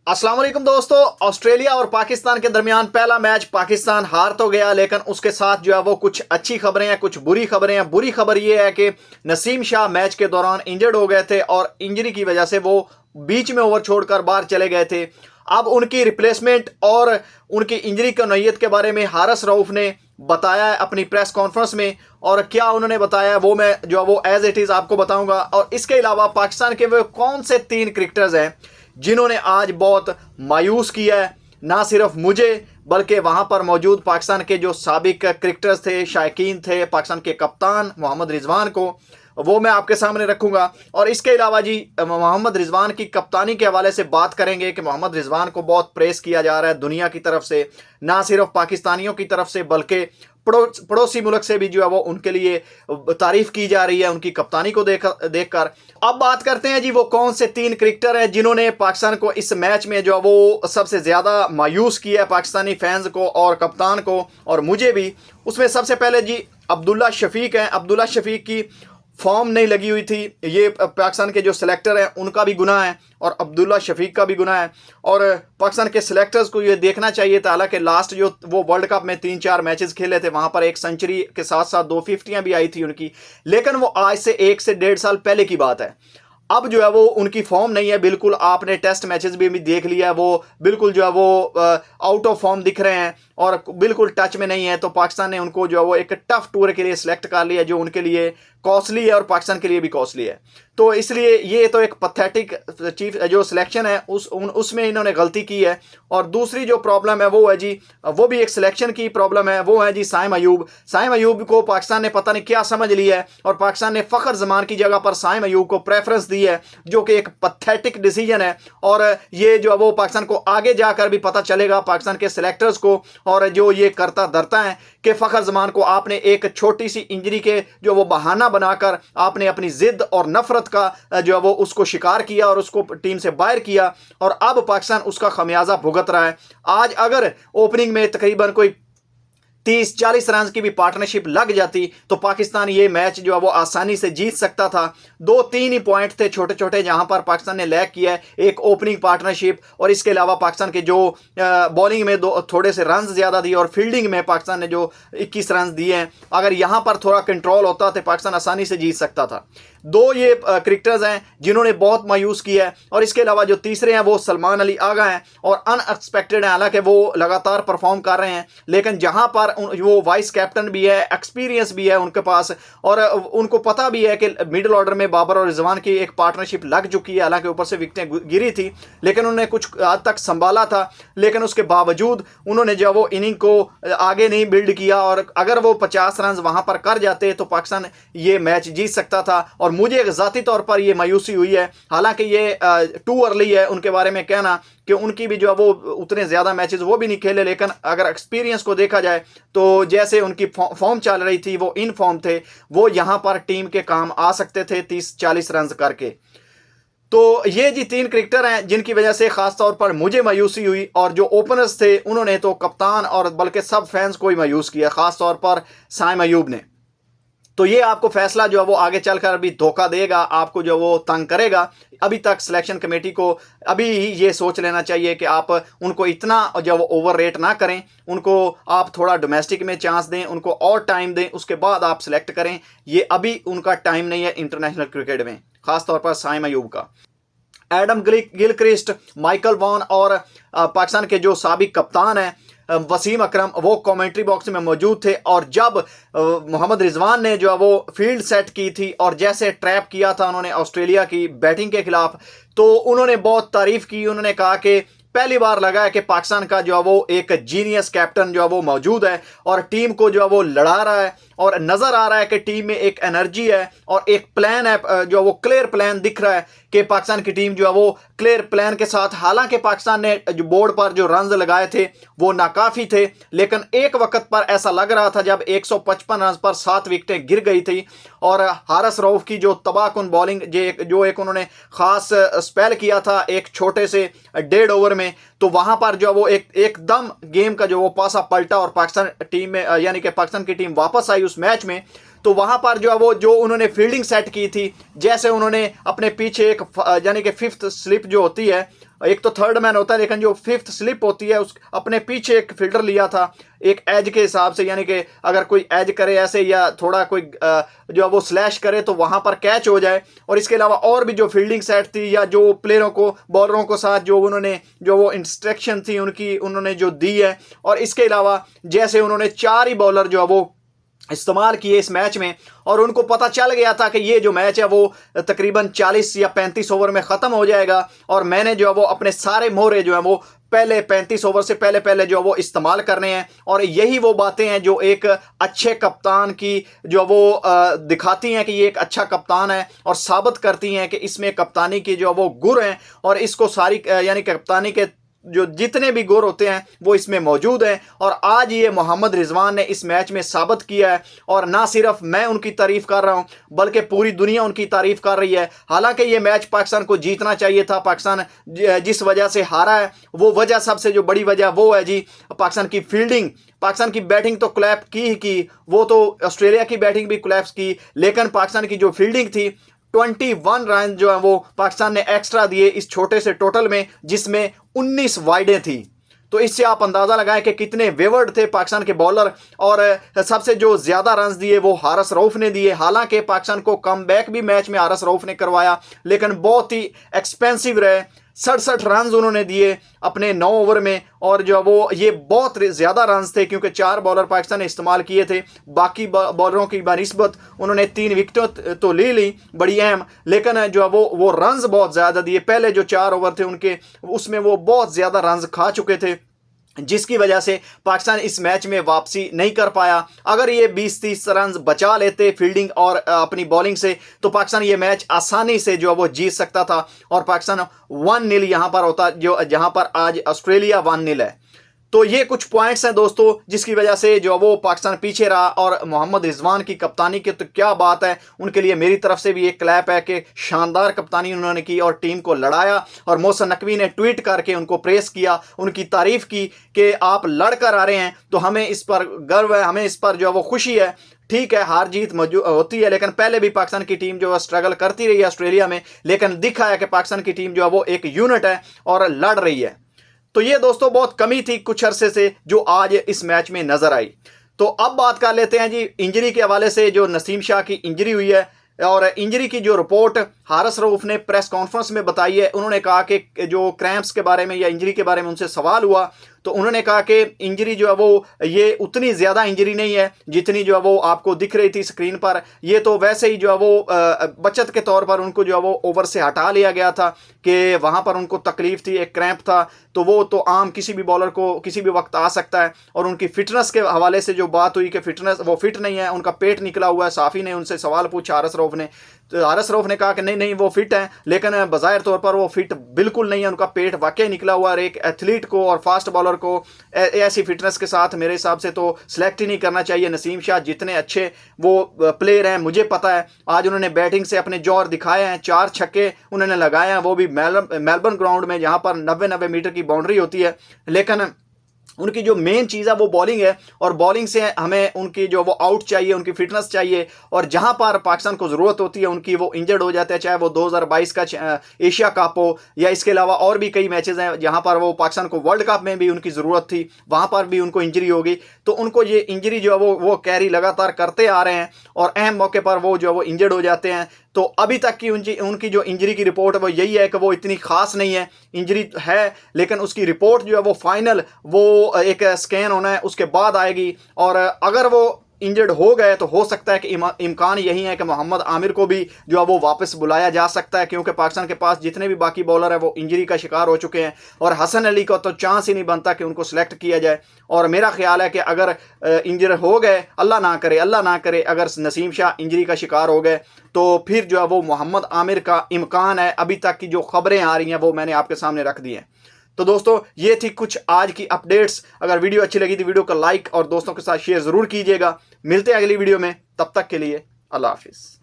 अस्सलाम वालेकुम दोस्तों। ऑस्ट्रेलिया और पाकिस्तान के दरमियान पहला मैच पाकिस्तान हार तो गया, लेकिन उसके साथ जो है वो कुछ अच्छी खबरें हैं, कुछ बुरी खबरें हैं। बुरी खबर ये है कि नसीम शाह मैच के दौरान इंजर्ड हो गए थे और इंजरी की वजह से वो बीच में ओवर छोड़कर बाहर चले गए थे। अब उनकी रिप्लेसमेंट और उनकी इंजरी की नौयत के बारे में हारिस रऊफ ने बताया है अपनी प्रेस कॉन्फ्रेंस में, और क्या उन्होंने बताया है वो मैं जो है वो एज इट इज़ आपको बताऊंगा। और इसके अलावा पाकिस्तान के वो कौन से 3 क्रिकेटर्स हैं जिन्होंने आज बहुत मायूस किया है, ना सिर्फ मुझे बल्कि वहाँ पर मौजूद पाकिस्तान के जो साबिक क्रिकेटर्स थे, शायकीन थे, पाकिस्तान के कप्तान मोहम्मद रिजवान को, वो मैं आपके सामने रखूंगा। और इसके अलावा जी मोहम्मद रिजवान की कप्तानी के हवाले से बात करेंगे कि मोहम्मद रिजवान को बहुत प्रेस किया जा रहा है दुनिया की तरफ से, ना सिर्फ पाकिस्तानियों की तरफ से बल्कि पड़ोसी मुल्क से भी जो है वो उनके लिए तारीफ की जा रही है उनकी कप्तानी को देखकर। अब बात करते हैं जी वो कौन से 3 क्रिकेटर हैं जिन्होंने पाकिस्तान को इस मैच में जो है वो सबसे ज़्यादा मायूस किया है, पाकिस्तानी फैंस को और कप्तान को और मुझे भी। उसमें सबसे पहले जी अब्दुल्ला शफीक हैं। अब्दुल्ला शफीक की फॉर्म नहीं लगी हुई थी, ये पाकिस्तान के जो सिलेक्टर हैं उनका भी गुनाह है और अब्दुल्ला शफीक का भी गुनाह है। और पाकिस्तान के सिलेक्टर्स को ये देखना चाहिए था, हालांकि लास्ट जो वो वर्ल्ड कप में 3-4 मैचेस खेले थे वहाँ पर एक सेंचुरी के साथ साथ 2 50 भी आई थी उनकी, लेकिन वो आज से 1 से 1.5 साल पहले की बात है। अब जो है वो उनकी फॉर्म नहीं है बिल्कुल। आपने टेस्ट मैचेस भी देख लिया है, वो बिल्कुल जो है वो आउट ऑफ फॉर्म दिख रहे हैं और बिल्कुल टच में नहीं है। तो पाकिस्तान ने उनको जो है वो एक टफ टूर के लिए सिलेक्ट कर लिया जो उनके लिए कॉस्टली है और पाकिस्तान के लिए भी कॉस्टली है। तो इसलिए ये तो एक पथेटिक चीफ जो सिलेक्शन है उसमें इन्होंने गलती की है। और दूसरी जो प्रॉब्लम है वो है जी, वो भी एक सिलेक्शन की प्रॉब्लम है, वो है जी साइम अयूब। साइम अयूब को पाकिस्तान ने पता नहीं क्या समझ लिया है और पाकिस्तान ने फ़खर जमान की जगह पर साइम अयूब को प्रेफरेंस दी है, जो कि एक पथेटिक डिसीजन है। और ये जो है वो पाकिस्तान को आगे जाकर भी पता चलेगा, पाकिस्तान के सिलेक्टर्स को और जो ये करता धरता है कि फ़खर जमान को आपने एक छोटी सी इंजरी के जो वो बहाना बनाकर आपने अपनी जिद और नफरत का जो है वो उसको शिकार किया और उसको टीम से बाहर किया और अब पाकिस्तान उसका खमियाजा भुगत रहा है। आज अगर ओपनिंग में तकरीबन कोई 30-40 रन की भी पार्टनरशिप लग जाती तो पाकिस्तान ये मैच जो है वो आसानी से जीत सकता था। 2-3 ही पॉइंट थे छोटे छोटे जहां पर पाकिस्तान ने लैग किया है, एक ओपनिंग पार्टनरशिप और इसके अलावा पाकिस्तान के जो बॉलिंग में थोड़े से रन ज़्यादा दिए और फील्डिंग में पाकिस्तान ने जो 21 रन दिए हैं। अगर यहां पर थोड़ा कंट्रोल होता तो पाकिस्तान आसानी से जीत सकता था। 2 ये क्रिकेटर्स हैं जिन्होंने बहुत मायूस किया है। और इसके अलावा जो तीसरे हैं वो सलमान अली आगा हैं और अनएक्सपेक्टेड हैं, हालांकि वो लगातार परफॉर्म कर रहे हैं, लेकिन जहां पर वो वाइस कैप्टन भी है, एक्सपीरियंस भी है उनके पास और उनको पता भी है कि मिडिल ऑर्डर में बाबर और रिजवान की एक पार्टनरशिप लग चुकी है। हालांकि ऊपर से विकेटें गिरी थी लेकिन उन्होंने कुछ हद तक संभाला था, लेकिन उसके बावजूद उन्होंने जो वो इनिंग को आगे नहीं बिल्ड किया। और अगर वो 50 रन वहां पर कर जाते तो पाकिस्तान ये मैच जीत सकता था। और मुझे ज़ाती तौर पर ये मायूसी हुई है, हालांकि ये टू अर्ली है उनके बारे में कहना कि उनकी भी जो है वो उतने ज़्यादा मैचेस वो भी नहीं खेले, लेकिन अगर एक्सपीरियंस को देखा जाए तो जैसे उनकी फॉर्म चल रही थी वो इन फॉर्म थे, वो यहाँ पर टीम के काम आ सकते थे 30-40 रन करके। तो ये जी 3 क्रिकेटर हैं जिनकी वजह से ख़ास तौर पर मुझे मायूसी हुई और जो ओपनर्स थे उन्होंने तो कप्तान और बल्कि सब फैंस को ही मायूस किया, ख़ास तौर पर साइम अयूब ने। तो ये आपको फैसला जो है वो आगे चलकर भी धोखा देगा, आपको जो वो तंग करेगा। अभी तक सिलेक्शन कमेटी को अभी ये सोच लेना चाहिए कि आप उनको इतना जो वो ओवर रेट ना करें, उनको आप थोड़ा डोमेस्टिक में चांस दें, उनको और टाइम दें, उसके बाद आप सिलेक्ट करें। ये अभी उनका टाइम नहीं है इंटरनेशनल क्रिकेट में, ख़ासतौर पर साइम अयूब का। एडम गिलक्रिस्ट, माइकल वॉन और पाकिस्तान के जो साबिक कप्तान हैं वसीम अकरम, वो कमेंट्री बॉक्स में मौजूद थे। और जब मोहम्मद रिजवान ने जो है वो फील्ड सेट की थी और जैसे ट्रैप किया था उन्होंने ऑस्ट्रेलिया की बैटिंग के खिलाफ, तो उन्होंने बहुत तारीफ की। उन्होंने कहा कि पहली बार लगा है कि पाकिस्तान का जो है वो एक जीनियस कैप्टन जो है वो मौजूद है और टीम को जो है वो लड़ा रहा है और नज़र आ रहा है कि टीम में एक एनर्जी है और एक प्लान है जो वो क्लियर प्लान दिख रहा है कि पाकिस्तान की टीम जो है वो क्लियर प्लान के साथ, हालांकि पाकिस्तान ने जो बोर्ड पर जो रन्स लगाए थे वो नाकाफ़ी थे, लेकिन एक वक्त पर ऐसा लग रहा था जब 155 रन पर 7 विकेटें गिर गई थी और हारिस रऊफ की जो तबाहकुन बॉलिंग जो एक उन्होंने ख़ास स्पेल किया था एक छोटे से 1.5 ओवर में, तो वहाँ पर जो वो एकदम गेम का जो वो पासा पलटा और पाकिस्तान टीम में यानी कि पाकिस्तान की टीम वापस आई उस मैच में। तो वहाँ पर जो है वो जो उन्होंने फील्डिंग सेट की थी, जैसे उन्होंने अपने पीछे एक यानी कि 5th स्लिप जो होती है एक तो थर्ड मैन होता है, लेकिन जो फिफ्थ स्लिप होती है उस अपने पीछे एक फील्डर लिया था एक एज के हिसाब से, यानी कि अगर कोई एज करे ऐसे या थोड़ा कोई जो है वो स्लैश करे तो वहां पर कैच हो जाए। और इसके अलावा और भी जो फील्डिंग सेट थी या जो प्लेयरों को बॉलरों को साथ जो उन्होंने जो वो इंस्ट्रक्शन थी उनकी उन्होंने जो दी है। और इसके अलावा जैसे उन्होंने 4 ही बॉलर जो है वो इस्तेमाल किए इस मैच में, और उनको पता चल गया था कि ये जो मैच है वो तकरीबन 40 या 35 ओवर में ख़त्म हो जाएगा, और मैंने जो है वो अपने सारे मोहरे जो है वो पहले 35 ओवर से पहले जो वो इस्तेमाल करने हैं। और यही वो बातें हैं जो एक अच्छे कप्तान की जो वो दिखाती हैं कि ये एक अच्छा कप्तान है, और साबित करती हैं कि इसमें कप्तानी की जो वो गुर हैं, और इसको सारी यानी कप्तानी के जो जितने भी गुर होते हैं वो इसमें मौजूद हैं। और आज ये मोहम्मद रिजवान ने इस मैच में साबित किया है, और ना सिर्फ मैं उनकी तारीफ कर रहा हूं बल्कि पूरी दुनिया उनकी तारीफ कर रही है। हालांकि ये मैच पाकिस्तान को जीतना चाहिए था, पाकिस्तान जिस वजह से हारा है वो वजह सबसे जो बड़ी वजह वो है जी पाकिस्तान की फील्डिंग। पाकिस्तान की बैटिंग तो क्लैप की ही की, वो तो ऑस्ट्रेलिया की बैटिंग भी क्लैप्स की, लेकिन पाकिस्तान की जो फील्डिंग थी 21 रन जो है वो पाकिस्तान ने एक्स्ट्रा दिए इस छोटे से टोटल में, जिसमें 19 वाइडें थी। तो इससे आप अंदाजा लगाएं कि कितने वेवर्ड थे पाकिस्तान के बॉलर। और सबसे जो ज्यादा रन्स दिए वो हारिस रऊफ ने दिए। हालांकि पाकिस्तान को कमबैक भी मैच में हारिस रऊफ ने करवाया, लेकिन बहुत ही एक्सपेंसिव रहे। 67 रन उन्होंने दिए अपने 9 ओवर में, और जो वो ये बहुत ज़्यादा रन थे क्योंकि 4 बॉलर पाकिस्तान ने इस्तेमाल किए थे। बाकी बॉलरों की बनिस्बत उन्होंने 3 विकेटें तो ली बड़ी अहम, लेकिन जो वो रन्स बहुत ज़्यादा दिए। पहले जो 4 ओवर थे उनके उसमें वो बहुत ज़्यादा रन्स खा चुके थे, जिसकी वजह से पाकिस्तान इस मैच में वापसी नहीं कर पाया। अगर ये 20-30 रन बचा लेते फील्डिंग और अपनी बॉलिंग से तो पाकिस्तान ये मैच आसानी से जो वो जीत सकता था, और पाकिस्तान 1-0 यहां पर होता जो जहां पर आज ऑस्ट्रेलिया 1-0 है। तो ये कुछ पॉइंट्स हैं दोस्तों जिसकी वजह से जो वो पाकिस्तान पीछे रहा। और मोहम्मद रिजवान की कप्तानी की तो क्या बात है, उनके लिए मेरी तरफ से भी एक क्लैप है कि शानदार कप्तानी उन्होंने की और टीम को लड़ाया। और मोहसिन नकवी ने ट्वीट करके उनको प्रेस किया, उनकी तारीफ की कि आप लड़कर आ रहे हैं, तो हमें इस पर गर्व है, हमें इस पर जो वो खुशी है। ठीक है, हार जीत होती है, लेकिन पहले भी पाकिस्तान की टीम जो है स्ट्रगल करती रही है ऑस्ट्रेलिया में, लेकिन दिखा है कि पाकिस्तान की टीम जो है वो एक यूनिट है और लड़ रही है। तो ये दोस्तों बहुत कमी थी कुछ अरसे से जो आज इस मैच में नजर आई। तो अब बात कर लेते हैं जी इंजरी के हवाले से। जो नसीम शाह की इंजरी हुई है, और इंजरी की जो रिपोर्ट हारिस रऊफ ने प्रेस कॉन्फ्रेंस में बताई है, उन्होंने कहा कि जो क्रैम्प्स के बारे में या इंजरी के बारे में उनसे सवाल हुआ तो उन्होंने कहा कि इंजरी जो है वो ये उतनी ज़्यादा इंजरी नहीं है जितनी जो है वो आपको दिख रही थी स्क्रीन पर। ये तो वैसे ही जो है वो बचत के तौर पर उनको जो है वो ओवर से हटा लिया गया था कि वहाँ पर उनको तकलीफ थी, एक क्रैम्प था, तो वो तो आम किसी भी बॉलर को किसी भी वक्त आ सकता है। और उनकी फिटनेस के हवाले से जो बात हुई कि फिटनेस वो फिट नहीं है, उनका पेट निकला हुआ है। साफ़ी ने उनसे सवाल पूछा हारिस रऊफ ने, तो हारिस रऊफ ने कहा कि नहीं वो फिट हैं, लेकिन बज़ाहिर तौर पर वो फिट बिल्कुल नहीं है, उनका पेट वाकई निकला हुआ है। एक एथलीट को और फास्ट बॉलर को ऐसी फिटनेस के साथ मेरे हिसाब से तो सिलेक्ट ही नहीं करना चाहिए। नसीम शाह जितने अच्छे वो प्लेयर हैं मुझे पता है, आज उन्होंने बैटिंग से अपने जोर दिखाए हैं, 4 छक्के उन्होंने लगाए हैं, वो भी मेलबर्न ग्राउंड में जहाँ पर 90 मीटर की बाउंड्री होती है। लेकिन उनकी जो मेन चीज़ है वो बॉलिंग है, और बॉलिंग से हमें उनकी जो वो आउट चाहिए, उनकी फिटनेस चाहिए। और जहां पर पाकिस्तान को ज़रूरत होती है उनकी, वो इंजर्ड हो जाते हैं, चाहे वो 2022 का एशिया कप हो या इसके अलावा और भी कई मैचेस हैं जहां पर वो पाकिस्तान को वर्ल्ड कप में भी उनकी ज़रूरत थी, वहां पर भी उनको इंजरी हो गई। तो उनको ये इंजरी जो है वो कैरी लगातार करते आ रहे हैं, और अहम मौके पर वो जो है वो इंजर्ड हो जाते हैं। तो अभी तक की उनकी जो इंजरी की रिपोर्ट है वो यही है कि वो इतनी खास नहीं है, इंजरी है, लेकिन उसकी रिपोर्ट जो है वो फाइनल वो एक स्कैन होना है उसके बाद आएगी। और अगर वो इंजर्ड हो गए तो हो सकता है कि इम्कान यही है कि मोहम्मद आमिर को भी जो है वो वापस बुलाया जा सकता है, क्योंकि पाकिस्तान के पास जितने भी बाकी बॉलर हैं वो इंजरी का शिकार हो चुके हैं, और हसन अली को तो चांस ही नहीं बनता कि उनको सिलेक्ट किया जाए। और मेरा ख्याल है कि अगर इंजर हो गए, अल्लाह ना करे अगर नसीम शाह इंजरी का शिकार हो गए, तो फिर जो है वो मोहम्मद आमिर का इम्कान है। अभी तक की जो खबरें आ रही हैं वो मैंने आपके सामने रख दी हैं। तो दोस्तों ये थी कुछ आज की अपडेट्स। अगर वीडियो अच्छी लगी तो वीडियो को लाइक और दोस्तों के साथ शेयर ज़रूर कीजिएगा। मिलते हैं अगली वीडियो में, तब तक के लिए अल्लाह हाफिज़।